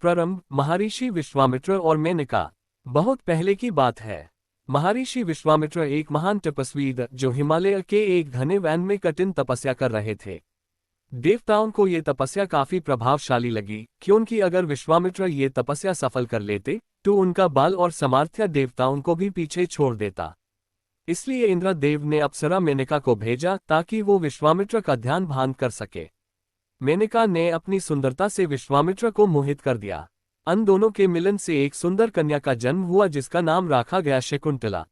प्रारंभ। महर्षि विश्वामित्र और मेनका। बहुत पहले की बात है। महर्षि विश्वामित्र एक महान तपस्वी थे जो हिमालय के एक घने वन में कठिन तपस्या कर रहे थे। देवताओं को ये तपस्या काफी प्रभावशाली लगी, क्योंकि अगर विश्वामित्र ये तपस्या सफल कर लेते तो उनका बल और सामर्थ्य देवताओं को भी पीछे छोड़ देता। इसलिए इंद्रदेव ने अप्सरा मेनका को भेजा ताकि वो विश्वामित्र का ध्यान भंग कर सके। मेनका ने अपनी सुंदरता से विश्वामित्र को मोहित कर दिया। उन दोनों के मिलन से एक सुंदर कन्या का जन्म हुआ जिसका नाम रखा गया शकुंतला।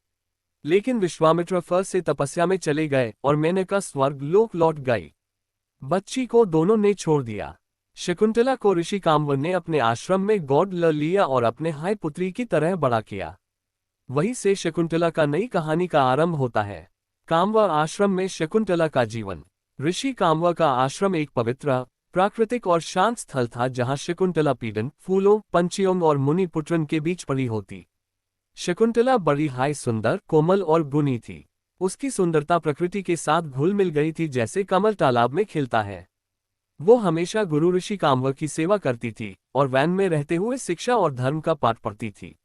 लेकिन विश्वामित्र फिर से तपस्या में चले गए और मेनका स्वर्ग लोक लौट गई। बच्ची को दोनों ने छोड़ दिया। शकुंतला को ऋषि काम्वर ने अपने आश्रम में गोद ले लिया और अपने हाय पुत्री की तरह बड़ा किया। वहीं से शकुंतला का नई कहानी का आरंभ होता है। काम्वर आश्रम में शकुंतला का जीवन। ऋषि काम्वर का आश्रम एक पवित्र, प्राकृतिक और शांत स्थल था जहां शकुंतला पीड़न, फूलों, पंछियों और मुनि पुत्रन के बीच पड़ी होती। शकुंतला बड़ी हाय सुंदर, कोमल और गुणी थी। उसकी सुंदरता प्रकृति के साथ घुल मिल गई थी जैसे कमल तालाब में खिलता है। वो हमेशा गुरु ऋषि काम्वर की सेवा करती थी और वैन में रहते हुए शिक्षा और धर्म का पाठ पढ़ती थी।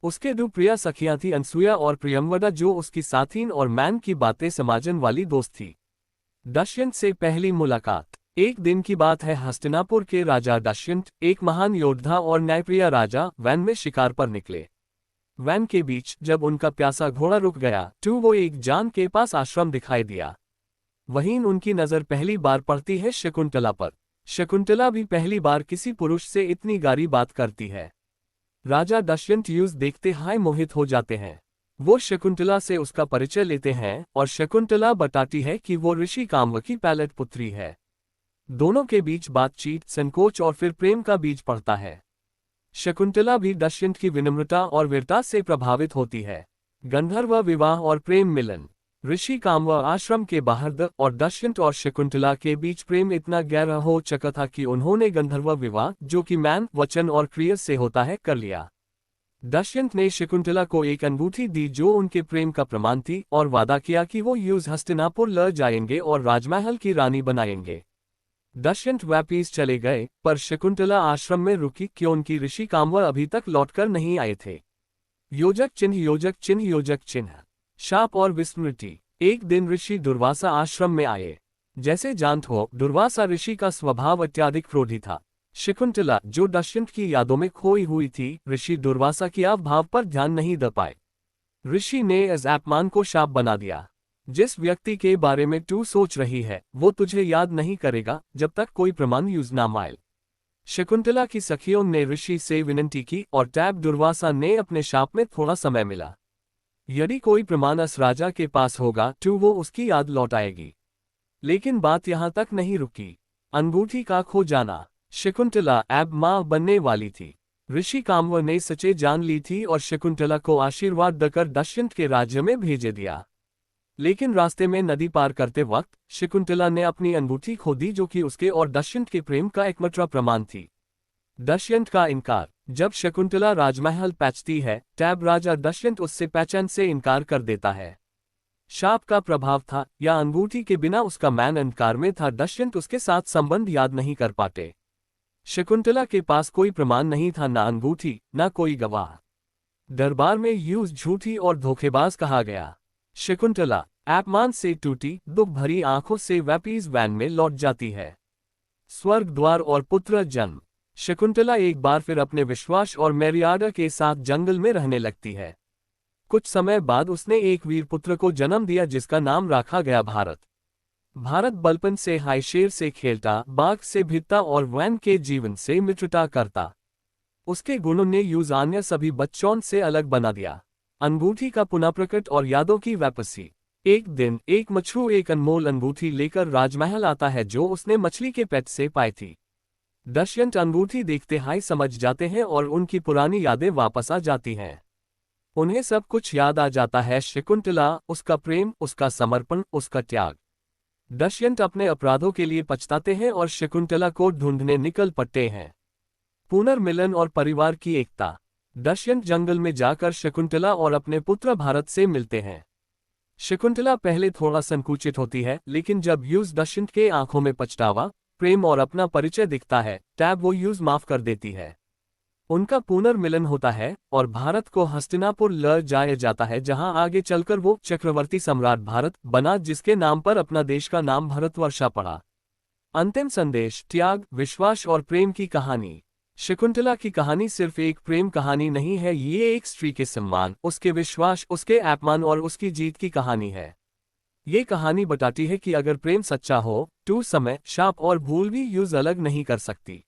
उसके दो प्रिय सखियां थी, अनसुया और प्रियंवदा, जो उसकी साथीन और मैन की बातें समझने वाली दोस्त थी। दशयंत से पहली मुलाकात। एक दिन की बात है। हस्तिनापुर के राजा दशयंत, एक महान योद्धा और न्यायप्रिय राजा, वैन में शिकार पर निकले। वैन के बीच जब उनका प्यासा घोड़ा रुक गया तो वो एक जान के पास आश्रम दिखाई दिया। वहीं उनकी नजर पहली बार पड़ती है शकुंतला पर। शकुंतला भी पहली बार किसी पुरुष से इतनी गहरी बात करती है। राजा दशयंत यूज देखते हाय मोहित हो जाते हैं। वो शकुंतला से उसका परिचय लेते हैं और शकुंतला बताती है कि वो ऋषि काम्वर की पैलेट पुत्री है। दोनों के बीच बातचीत, संकोच और फिर प्रेम का बीज पड़ता है। शकुंतला भी दशयंत की विनम्रता और वीरता से प्रभावित होती है। गंधर्व विवाह और प्रेम मिलन। ऋषि काम्वर आश्रम के बाहर और दशयंत और शकुंतला के बीच प्रेम इतना गहरा हो चुका था कि उन्होंने गंधर्व विवाह, जो कि मैन, वचन और क्रिया से होता है, कर लिया। दशयंत ने शकुंतला को एक अंगूठी दी जो उनके प्रेम का प्रमाण थी और वादा किया कि वो यूज हस्तिनापुर ले जाएंगे और राजमहल की रानी बनाएंगे। दशयंत वापिस चले गए पर शकुंतला आश्रम में रुकी क्योंकि ऋषि काम्वर अभी तक लौटकर नहीं आए थे। योजक चिन्ह, योजक चिन्ह, योजक चिन्ह। शाप और विस्मृति। एक दिन ऋषि दुर्वासा आश्रम में आए। जैसे जानते हो, दुर्वासा ऋषि का स्वभाव अत्यधिक क्रोधी था। शकुंतला, जो दशयंत की यादों में खोई हुई थी, ऋषि दुर्वासा की भाव पर ध्यान नहीं दे पाए। ऋषि ने इस अपमान को शाप बना दिया। जिस व्यक्ति के बारे में तू सोच रही है वो तुझे याद नहीं करेगा जब तक कोई प्रमाण यूज ना माए। शकुंतला की सखियों ने ऋषि से विनती की और तब दुर्वासा ने अपने शाप में थोड़ा समय मिला। यदि कोई प्रमाण इस राजा के पास होगा तो वो उसकी याद लौट आएगी। लेकिन बात यहाँ तक नहीं रुकी। अंगूठी का खो जाना। शकुंतला अब मां बनने वाली थी। ऋषि काम्वर ने सच्चे जान ली थी और शकुंतला को आशीर्वाद देकर दशयंत के राज्य में भेज दिया। लेकिन रास्ते में नदी पार करते वक्त शकुंतला ने अपनी अंगूठी खो दी, जो कि उसके और दशयंत के प्रेम का एकमात्र प्रमाण थी। दशयंत का इनकार। जब शकुंतला राजमहल पहुंचती है तब राजा दशयंत उससे पहचान से इनकार कर देता है। शाप का प्रभाव था या अंगूठी के बिना उसका मैन इनकार में था। दशयंत उसके साथ संबंध याद नहीं कर पाते। शकुंतला के पास कोई प्रमाण नहीं था, ना अंगूठी, ना कोई गवाह। दरबार में यूज झूठी और धोखेबाज कहा गया। शकुंतला अपमान से टूटी, दुख भरी आंखों से वापिस वैन में लौट जाती है। स्वर्ग द्वार और पुत्र जन्म। शकुंतला एक बार फिर अपने विश्वास और मर्यादा के साथ जंगल में रहने लगती है। कुछ समय बाद उसने एक वीर पुत्र को जन्म दिया जिसका नाम रखा गया भारत। भारत बलपन से हाय शेर से खेलता, बाघ से भिड़ता और वैन के जीवन से मित्रता करता। उसके गुणों ने यूज अन्य सभी बच्चों से अलग बना दिया। अंगूठी का पुनः प्रकट और यादों की वापसी। एक दिन एक मछुआ एक अनमोल अंगूठी लेकर राजमहल आता है जो उसने मछली के पेट से पाई थी। दशयंत अंगूठी देखते हाय समझ जाते हैं और उनकी पुरानी यादें वापस आ जाती हैं। उन्हें सब कुछ याद आ जाता है, शकुंतला, उसका प्रेम, उसका समर्पण, उसका त्याग। दशयंत अपने अपराधों के लिए पछताते हैं और शकुंतला को ढूंढने निकल पड़ते हैं। पुनर्मिलन और परिवार की एकता। दशयंत जंगल में जाकर शकुंतला और अपने पुत्र भारत से मिलते हैं। शकुंतला पहले थोड़ा संकुचित होती है, लेकिन जब यूज दशयंत के आंखों में पछतावा, प्रेम और अपना परिचय दिखता है तब वो यूज माफ कर देती है। उनका पुनर्मिलन होता है और भारत को हस्तिनापुर ले जाया जाता है, जहां आगे चलकर वो चक्रवर्ती सम्राट भारत बना, जिसके नाम पर अपना देश का नाम भारतवर्षा पड़ा। अंतिम संदेश: त्याग, विश्वास और प्रेम की कहानी। शकुंतला की कहानी सिर्फ एक प्रेम कहानी नहीं है, ये एक स्त्री के सम्मान, उसके विश्वास, उसके अपमान और उसकी जीत की कहानी है। ये कहानी बताती है कि अगर प्रेम सच्चा हो तो समय, शाप और भूल भी यूज अलग नहीं कर सकती।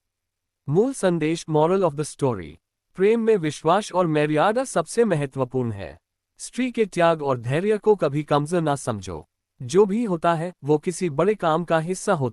मूल संदेश: मॉरल ऑफ द स्टोरी, प्रेम में विश्वास और मर्यादा सबसे महत्वपूर्ण है। स्त्री के त्याग और धैर्य को कभी कमजोर ना समझो। जो भी होता है वो किसी बड़े काम का हिस्सा होता है।